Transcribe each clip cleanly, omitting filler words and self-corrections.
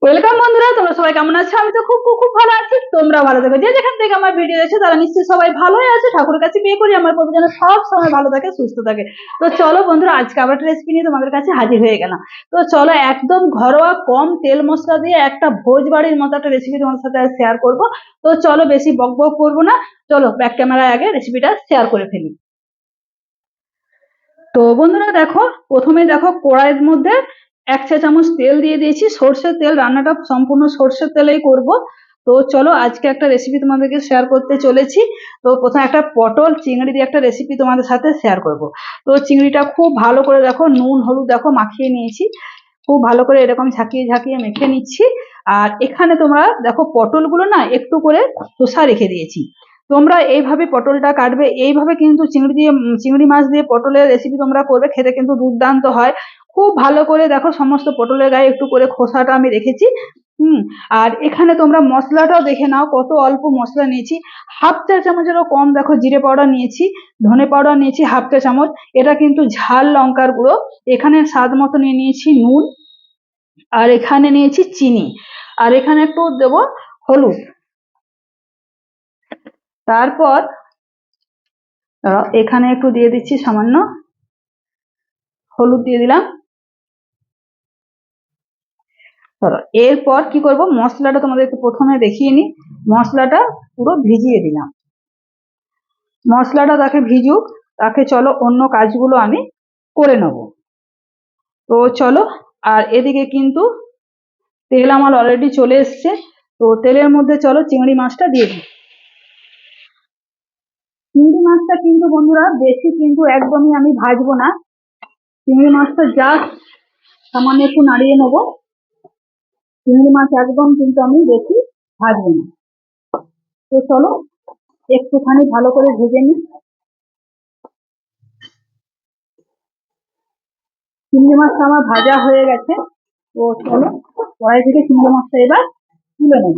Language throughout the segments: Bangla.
ওয়েলকাম বন্ধুরা, তোমরা সবাই কেমন আছো? আমি তো খুব খুব খুব ভালো আছি। তোমরা ভালো থাকো। যে যেখান থেকে আমার ভিডিও দেখছো তারা নিশ্চয়ই সবাই ভালোই আছে। ঠাকুরের কাছে প্রে করি আমার প্রভু যেন সব সময় ভালো থাকে, সুস্থ থাকে। তো চলো বন্ধুরা, আজকে আবার একটা রেসিপি নিয়ে তোমাদের কাছে হাজির হয়ে গেলাম। তো চলো, একদম ঘরোয়া কম তেল মশলা দিয়ে একটা ভোজ বাড়ির মতো একটা রেসিপি তোমাদের সাথে শেয়ার করব। তো চলো, বেশি বক বক করবো না, চলো ব্যাক ক্যামেরায় আগে রেসিপিটা শেয়ার করে ফেলি। তো বন্ধুরা দেখো, প্রথমে দেখো কড়াইয়ের মধ্যে 1 চা চামচ তেল দিয়ে দিয়েছি, সর্ষের তেল। রান্নাটা সম্পূর্ণ সর্ষের তেলেই করব। তো চলো, আজকে একটা রেসিপি তোমাদেরকে শেয়ার করতে চলেছি। তো প্রথমে একটা পটল চিংড়ি দিয়ে একটা রেসিপি তোমাদের সাথে শেয়ার করব। তো চিংড়িটা খুব ভালো করে দেখো নুন হলুদ দেখো মাখিয়ে নিয়েছি, খুব ভালো করে এরকম ঝাঁকিয়ে ঝাঁকিয়ে মেখে নিচ্ছি। আর এখানে তোমরা দেখো পটলগুলো না একটু করে খোসা রেখে দিয়েছি। তোমরা এইভাবে পটলটা কাটবে, এইভাবে কিন্তু চিংড়ি মাছ দিয়ে পটলের রেসিপি তোমরা করবে, খেতে কিন্তু দুর্দান্ত হয়। খুব ভালো করে দেখো সমস্ত পটলের গায়ে একটু করে খোসাটা আমি রেখেছি। হুম। আর এখানে তোমরা মশলাটাও দেখে নাও, কত অল্প মশলা নিয়েছি। 1/2 চা চামচেরও কম দেখো জিরে পাউডার নিয়েছি, ধনে পাউডার নিয়েছি 1/2 চা চামচ। এটা কিন্তু ঝাল লঙ্কার গুঁড়ো। এখানে স্বাদ মতো নিয়ে নিয়েছি নুন, আর এখানে নিয়েছি চিনি, আর এখানে একটু দেবো হলুদ। তারপর এখানে একটু দিয়ে দিচ্ছি সামান্য হলুদ দিয়ে দিলাম। ধরো এরপর কি করব, মশলাটা তোমাদেরকে প্রথমে দেখিয়ে নি। মশলাটা পুরো ভিজিয়ে দিলাম। মশলাটা তাকে ভিজুক, তাকে চলো অন্য কাজগুলো আমি করে নেব। তো চলো, আর এদিকে কিন্তু তেল আমার অলরেডি চলে এসছে। তো তেলের মধ্যে চলো চিংড়ি মাছটা দিয়ে দিই। চিংড়ি মাছটা কিন্তু বন্ধুরা বেশি কিন্তু একদমই আমি ভাজবো না। চিংড়ি মাছটা জাস্ট সামান্য একটু নাড়িয়ে নেবো। চিংড়ি মাছ একদম কিন্তু আমি বেশি ভাজবো না। তো চলো একটুখানি ভালো করে ভেজে নিই। চিংড়ি মাছটা আমার ভাজা হয়ে গেছে। তো চলো কড়াই থেকে চিংড়ি মাছটা এবার তুলে নেব।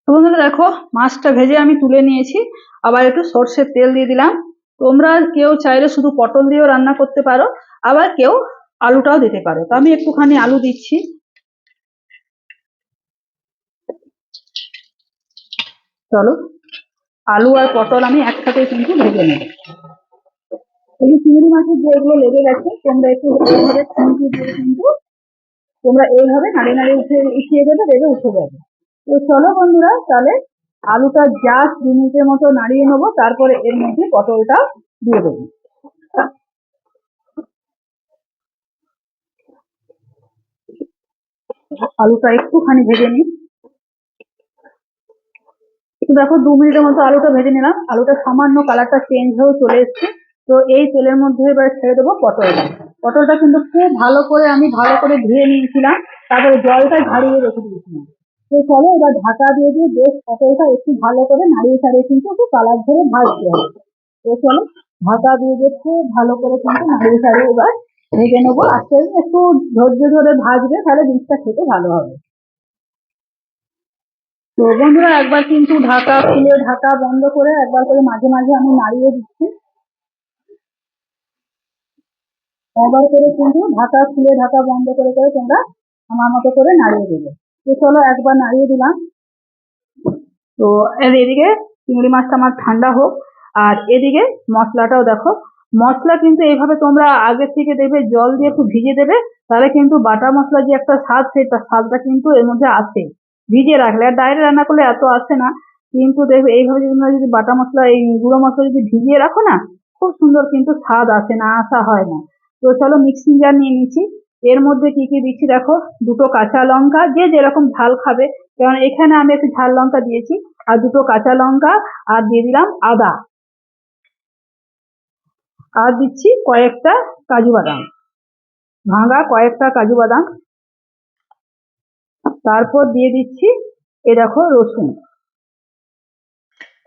তো বন্ধুরা দেখো, মাছটা ভেজে আমি তুলে নিয়েছি। আবার একটু সর্ষের তেল দিয়ে দিলাম। তোমরা কেউ চাইলে শুধু পটল দিয়েও রান্না করতে পারো, আবার কেউ আলুটাও দিতে পারো। তো আমি একটুখানি আলু দিচ্ছি। চলো, আলু আর পটল আমি একসাথে কিন্তু ভেজে নেব। এই চিংড়ি মাছের যেগুলো লেগে গেছে, তোমরা একটু এইভাবে খুন্তি দিয়ে কিন্তু তোমরা এইভাবে নাড়িয়ে নাড়িয়ে উঠিয়ে দেবে, দেবে উঠে যাবে। তো চলো বন্ধুরা, তাহলে আলুটা জাস্ট 2 মিনিটের মতো নাড়িয়ে নেবো, তারপরে এর মধ্যে পটলটা দিয়ে দেবো। আলুটা একটুখানি ভেজে নিই। তো দেখো 2 মিনিটের মতো আলুটা ভেজে নিলাম, আলুটা সামান্য কালারটা চেঞ্জ হয়ে চলে এসছে। তো এই তেলের মধ্যে এবার ছেড়ে দেবো পটলটা। পটলটা কিন্তু খুব ভালো করে ধুয়ে নিয়েছিলাম, তারপরে জলটা ঝাড়িয়ে রেখে দিয়েছিলাম। তো চলো এবার ঢাকা দিয়ে দিয়ে বেশ পটলটা একটু ভালো করে নাড়িয়ে ছাড়িয়ে কিন্তু একটু কালার ধরে ভাজতে হবে। তো চলো ঢাকা দিয়ে দিয়ে খুব ভালো করে কিন্তু নাড়িয়ে ছাড়িয়ে এবার ভেজে নেবো। আস্তে আস্তে একটু ধৈর্য ধরে ভাজবে, তাহলে জিনিসটা খেতে ভালো হবে। তো বন্ধুরা একবার কিন্তু ঢাকা খুলে ঢাকা বন্ধ করে একবার করে মাঝে মাঝে আমি নাড়িয়ে দিচ্ছি। একবার করে কিন্তু ঢাকা খুলে ঢাকা বন্ধ করে করে তোমরা আমার মতো করে নাড়িয়ে দেবে। তো চলো একবার নাড়িয়ে দিলাম। তো এদিকে চিংড়ি মাছটা আমার ঠান্ডা হোক, আর এদিকে মশলাটাও দেখো। মশলা কিন্তু এইভাবে তোমরা আগের থেকে দেবে, জল দিয়ে একটু ভিজে দেবে, তাহলে কিন্তু বাটা মশলা যে একটা স্বাদ, সেটা স্বাদটা কিন্তু এর মধ্যে আসে। ভিজিয়ে রাখলে, আর ডাইরেক্ট রান্না করলে এত আসে না। কিন্তু দেখবে এইভাবে যদি তোমরা যদি বাটা মশলা এই গুঁড়ো মশলা যদি ভিজিয়ে রাখো না, খুব সুন্দর কিন্তু স্বাদ আসে, না আসা হয় না। তো চলো মিক্সিং জার নিয়ে নিচ্ছি। এর মধ্যে কি কি দিচ্ছি দেখো, 2টো কাঁচা লঙ্কা, যে যেরকম ঝাল খাবে, কারণ এখানে আমি একটু ঝাল লঙ্কা দিয়েছি। আর 2টো কাঁচা লঙ্কা, আর দিয়ে দিলাম আদা, আর দিচ্ছি কয়েকটা কাজু বাদাম, ভাঙা কয়েকটা কাজু বাদাম। তারপর দিয়ে দিচ্ছি এ দেখো রসুন,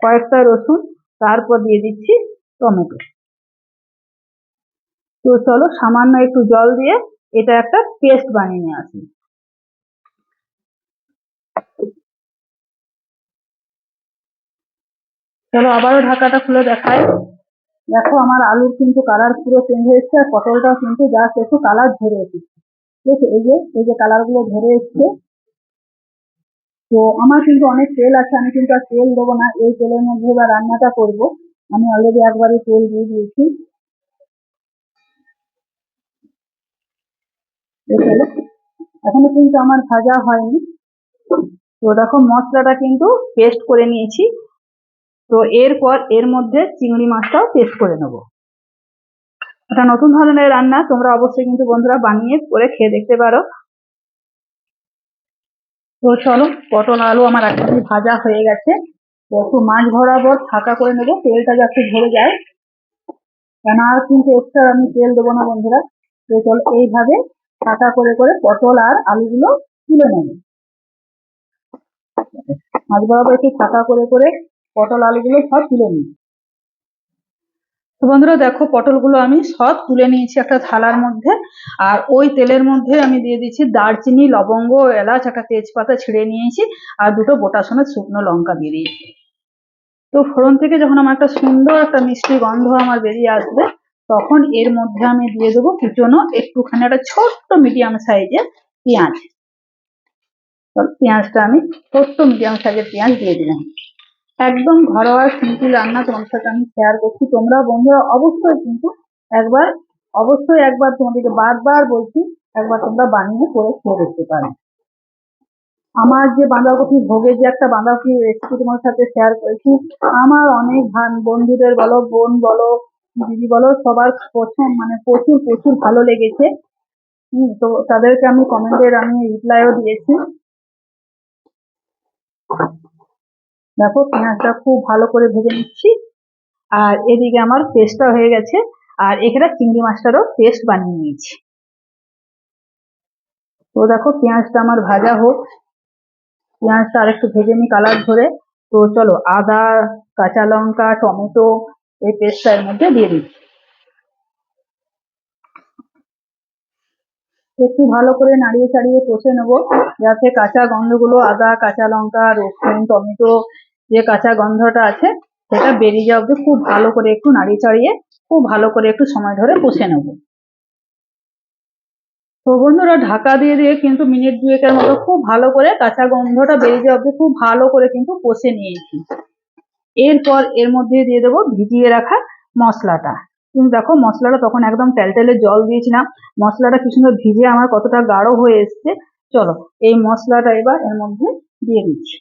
কয়েকটা রসুন। তারপর দিয়ে দিচ্ছি টমেটো। তো চলো সামান্য একটু জল দিয়ে এটা একটা পেস্ট বানিয়ে নিয়ে আসি। চলো আবারও ঢাকাটা খুলে দেখাই। দেখো আমার আলুর কিন্তু কালার পুরো চেঞ্জ হয়েছে, আর পটলটাও কিন্তু জাস্ট একটু কালার ধরে এসেছে। দেখো এই যে কালার গুলো ধরে এসছে। তো আমার কিন্তু অনেক তেল আছে, আমি কিন্তু আর তেল দেবো না, এই তেলের মধ্যে এবার রান্নাটা করব। আমি অলরেডি একবারে তেল দিয়ে দিয়েছি এই তেলে। এখনো কিন্তু আমার ভাজা হয়নি। তো দেখো মশলাটা কিন্তু পেস্ট করে নিয়েছি। তো এরপর এর মধ্যে চিংড়ি মাছটাও পেস্ট করে নেবো। এটা নতুন ধরনের রান্না, তোমরা অবশ্যই কিন্তু বন্ধুরা বানিয়ে করে খেয়ে দেখতে পারো। তো চলো, পটল আলু আমার একদমই ভাজা হয়ে গেছে। তো একটু মাছ বরাবর ফাঁকা করে নেবো, তেলটা যাতে ধরে যায়, কেন আর কিন্তু এক্সট্রা আমি তেল দেবো না বন্ধুরা। তো চলো এইভাবে ফাঁকা করে করে পটল আর আলুগুলো তুলে নেবো। মাছ বরাবর একটু ফাঁকা করে করে পটল আলুগুলো সব তুলে নিই। তো বন্ধুরা দেখো পটলগুলো আমি সব তুলে নিয়েছি একটা থালার মধ্যে। আর ওই তেলের মধ্যে আমি দিয়ে দিচ্ছি দারচিনি, লবঙ্গ, এলাচ, একটা তেজপাতা ছিঁড়ে নিয়েছি, আর দুটো গোটা সমেত শুকনো লঙ্কা দিয়ে দিয়েছি। তো ফোড়ন থেকে যখন আমার একটা সুন্দর একটা মিষ্টি গন্ধ আমার বেরিয়ে আসবে, তখন এর মধ্যে আমি দিয়ে দেবো কুচনো একটুখানি একটা ছোট্ট মিডিয়াম সাইজের পেঁয়াজ। পেঁয়াজটা আমি ছোট্ট মিডিয়াম সাইজের পেঁয়াজ দিয়ে দিলাম। একদম ঘরোয়া সিম্পল রান্না তোমার সাথে আমি শেয়ার করছি। তোমরা বন্ধুরা অবশ্যই কিন্তু একবার, অবশ্যই একবার, তোমাদেরকে বারবার বলছি, একবার তোমরা বানিয়ে করে খেয়ে দেখতে পারো। আমার যে বাঁধাকপি ভোগের যে একটা বাঁধাকপি রেসিপি তোমার সাথে শেয়ার করেছি, আমার অনেক বন্ধুদের বলো, বোন বলো, দিদি বলো, সবার প্রথম মানে প্রচুর প্রচুর ভালো লেগেছে। তো তাদেরকে আমি কমেন্টের আমি রিপ্লাইও দিয়েছি। দেখো পেঁয়াজটা খুব ভালো করে ভেজে নিচ্ছি, আর এদিকে আমার পেস্টটা হয়ে গেছে। আর এখানে চিংড়ি মাছটারও পেস্ট বানিয়ে নিয়েছি। তো দেখো পেঁয়াজটা আমার ভাজা হোক, পেঁয়াজটা আর একটু ভেজে নি কালার ধরে। তো চলো আদা, কাঁচা লঙ্কা, টমেটো এই পেস্টটা এর মধ্যে দিয়ে দিচ্ছি। একটু ভালো করে নাড়িয়ে চাড়িয়ে কষে নেবো, যাতে কাঁচা গন্ধগুলো, আদা, কাঁচা লঙ্কা, রসুন, টমেটো যে কাঁচা গন্ধটা আছে সেটা বেরিয়ে যাওয়া অব্দি খুব ভালো করে একটু নাড়িয়ে চাড়িয়ে খুব ভালো করে একটু সময় ধরে কষে নেবো। তো বন্ধুরা ঢাকা দিয়ে দিয়ে কিন্তু মিনিট দুয়েকের মতো খুব ভালো করে কাঁচা গন্ধটা বেরিয়ে যাওয়া অব্দি খুব ভালো করে কিন্তু কষে নিয়েছি। এরপর এর মধ্যে দিয়ে দেবো ভিজিয়ে রাখা মশলাটা। কিন্তু দেখো মশলাটা তখন একদম টেলটেলে জল দিয়েছিলাম, মশলাটা কি সুন্দর ভিজে আমার কতটা গাঢ় হয়ে এসছে। চলো এই মশলাটা এবার এর মধ্যে দিয়ে দিচ্ছি।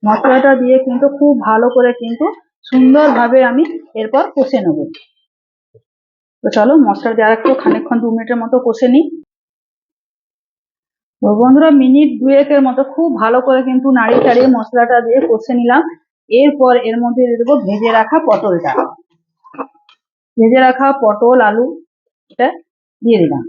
মশলাটা দিয়ে কিন্তু খুব ভালো করে কিন্তু সুন্দরভাবে আমি এরপর কষে নেবো। তো চলো মশলা দিয়ে একটু খানিকক্ষণ 2 মিনিটের মতো কষে নিই। তো বন্ধুরা মিনিট দুয়েকের মতো খুব ভালো করে কিন্তু নাড়িয়ে চাড়িয়ে মশলাটা দিয়ে কষে নিলাম। এরপর এর মধ্যে দিয়ে দেবো ভেজে রাখা পটলটা। ভেজে রাখা পটল আলু এটা দিয়ে দিলাম।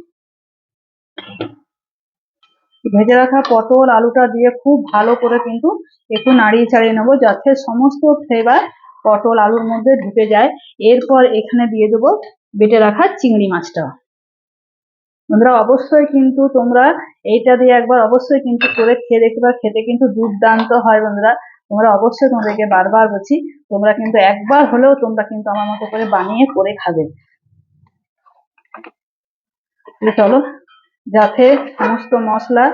ভেজে রাখা পটল আলুটা দিয়ে খুব ভালো করে কিন্তু একটু নাড়িয়ে চাড়িয়ে নেবো, যাতে সমস্ত ফ্লেভার পটল আলুর মধ্যে ঢুকে যায়। এরপর এখানে দিয়ে দেবো বেটে রাখা চিংড়ি মাছটা। বন্ধুরা অবশ্যই কিন্তু তোমরা এইটা দিয়ে একবার অবশ্যই কিন্তু করে খেয়ে দেখতে পারো, খেতে কিন্তু দুর্দান্ত হয় বন্ধুরা। তোমরা অবশ্যই, তোমাদেরকে বারবার বলছি, তোমরা কিন্তু একবার হলেও তোমরা কিন্তু আমার মতো করে বানিয়ে করে খাবে। চলো যাতে সমস্ত মশলা,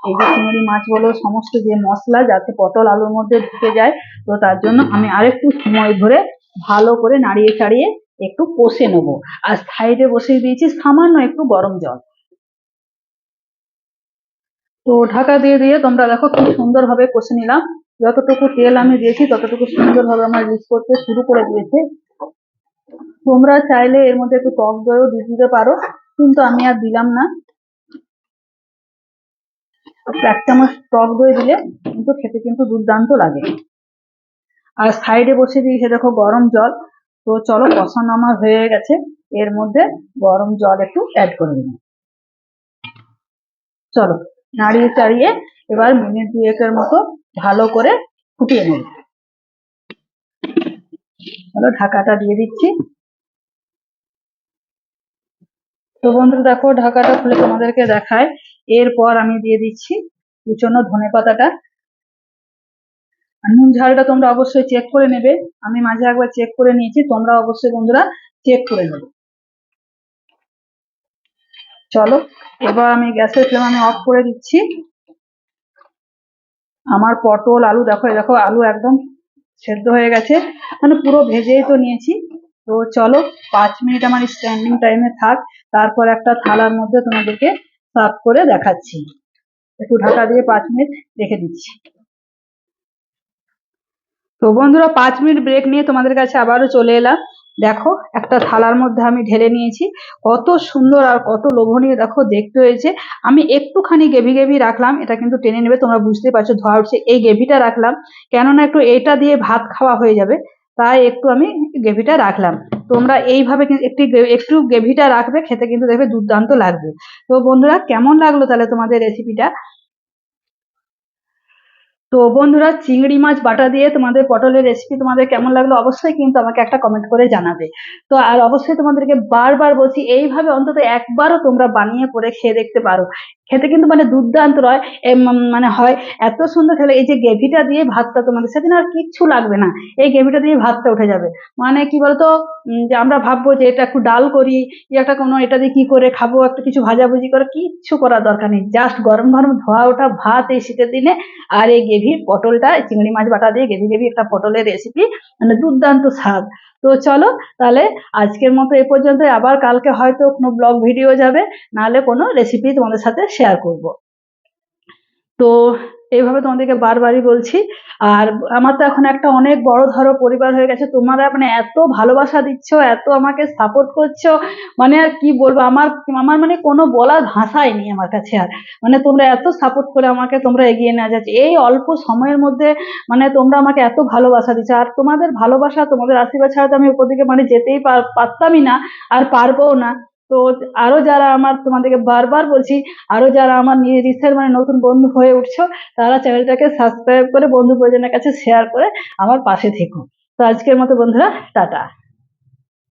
এই যে চিংড়ি মাছ বলো, সমস্ত যে মশলা যাতে পটল আলুর মধ্যে ঢুকে যায়, তো তার জন্য আমি আরেকটু সময় ধরে ভালো করে নাড়িয়ে চাড়িয়ে একটু কষে নেবো। আর সাইডে বসিয়ে দিয়েছি সামান্য একটু গরম জল। তো ঢাকা দিয়ে দিয়ে তোমরা দেখো কি সুন্দর ভাবে কষে নিলাম। যতটুকু তেল আমি দিয়েছি ততটুকু সুন্দর ভাবে আমার রিচ করতে শুরু করে দিয়েছে। তোমরা চাইলে এর মধ্যে একটু টক দইও দিয়ে দিতে পারো, কিন্তু আমি আর দিলাম না। 1 চামচ টক দই দিলে কিন্তু খেতে কিন্তু দুর্দান্ত লাগে। আর সাইডে বসিয়ে দিয়েছে দেখো গরম জল। তো চলো কষানো আমার হয়ে গেছে, এর মধ্যে গরম জল একটু অ্যাড করে দিলাম। চলো নাড়িয়ে চাড়িয়ে এবার মিনিট দুয়েকের মতো ভালো করে ফুটিয়ে নেব। চলো ঢাকাটা দিয়ে দিচ্ছি। তো বন্ধুরা দেখো ঢাকাটা খুলে তোমাদেরকে দেখায়। এরপর আমি দিয়ে দিচ্ছি কুচনো ধনেপাতাটা। আর নুন ঝালটা তোমরা অবশ্যই চেক করে নেবে, আমি মাঝে একবার চেক করে নিয়েছি, তোমরা অবশ্যই বন্ধুরা চেক করে নেবে। চলো এবার আমি গ্যাসের ফ্লেম আমি অফ করে দিচ্ছি। আমার পটল আলু দেখো, দেখো আলু একদম সেদ্ধ হয়ে গেছে, মানে পুরো ভেজেই তো নিয়েছি। তো চলো 5 মিনিট আমার স্ট্যান্ডিং টাইমে থাক, তারপর একটা থালার মধ্যে তোমাদেরকে সার্ভ করে দেখাচ্ছি। একটু ঢাকা দিয়ে 5 মিনিট রেখে দিচ্ছি। তো বন্ধুরা 5 মিনিট ব্রেক নিয়ে তোমাদের কাছে আবারও চলে এলাম। দেখো একটা থালার মধ্যে আমি ঢেলে নিয়েছি, কত সুন্দর আর কত লোভনীয় দেখো দেখতে হয়েছে। আমি একটুখানি গ্রেভি গ্রেভি রাখলাম, এটা কিন্তু টেনে নেবে, তোমরা বুঝতে পারছো ধোয়া উঠছে, এই গ্রেভিটা রাখলাম কেননা একটু এটা দিয়ে ভাত খাওয়া হয়ে যাবে, তাই একটু আমি গ্রেভিটা রাখলাম। তোমরা এইভাবে একটু গ্রেভিটা রাখবে, খেতে কিন্তু দেখবে দুর্দান্ত লাগবে। তো বন্ধুরা কেমন লাগলো তাহলে তোমাদের রেসিপিটা? তো বন্ধুরা চিংড়ি মাছ বাটা দিয়ে তোমাদের পটলের রেসিপি তোমাদের কেমন লাগলো অবশ্যই কিন্তু আমাকে একটা কমেন্ট করে জানাবে। তো আর অবশ্যই তোমাদেরকে বারবার বলছি এইভাবে অন্তত একবারও তোমরা বানিয়ে করে খেয়ে দেখতে পারো, খেতে কিন্তু মানে দুর্দান্ত হয়। মানে হয় এত সুন্দর খেলে, এই যে গ্রেভিটা দিয়ে ভাতটা তোমাদের সেদিন আর কিচ্ছু লাগবে না, এই গ্রেভিটা দিয়ে ভাতটা উঠে যাবে। মানে কি বলতো, যে আমরা ভাববো যে এটা একটু ডাল করি, একটা কোনো এটা দিয়ে কি করে খাবো, একটা কিছু ভাজাভুজি করে, কিচ্ছু করার দরকার নেই, জাস্ট গরম গরম ধোয়া ওঠা ভাত এই শীতের দিনে আর এই গ্রেভি পটলটা চিংড়ি মাছ বাটা দিয়ে গ্রেভি গ্রেভি একটা পটলের রেসিপি, মানে দুর্দান্ত স্বাদ। তো চলো তাহলে আজকের মতো এ পর্যন্ত, আবার কালকে হয়তো কোনো ব্লগ ভিডিও যাবে, নাহলে কোনো রেসিপি তোমাদের সাথে শেয়ার করব। তো এইভাবে তোমাদেরকে বারবারই বলছি। আর আমার তো এখন একটা অনেক বড় ধরো পরিবার হয়ে গেছে, তোমরা মানে এত ভালোবাসা দিচ্ছ, এত আমাকে সাপোর্ট করছো, মানে আর কি বলবো, আমার আমার মানে কোনো বলার ভাষাই নেই আমার কাছে আর। মানে তোমরা এত সাপোর্ট করে আমাকে তোমরা এগিয়ে নিয়ে যাচ্ছে এই অল্প সময়ের মধ্যে, মানে তোমরা আমাকে এত ভালোবাসা দিচ্ছ, আর তোমাদের ভালোবাসা তোমাদের আশীর্বাদ ছাড়া তো আমি উপর দিকে মানে যেতেই পারতামই না, আর পারবো না। তো আরো যারা আমার, তোমাদেরকে বারবার বলছি, আরো যারা আমার রিসের মানে নতুন বন্ধু হয়ে উঠছো, তারা চ্যানেলটাকে সাবস্ক্রাইব করে বন্ধু পরিজনের কাছে শেয়ার করে আমার পাশে থেকো। তো আজকের মতো বন্ধুরা টাটা।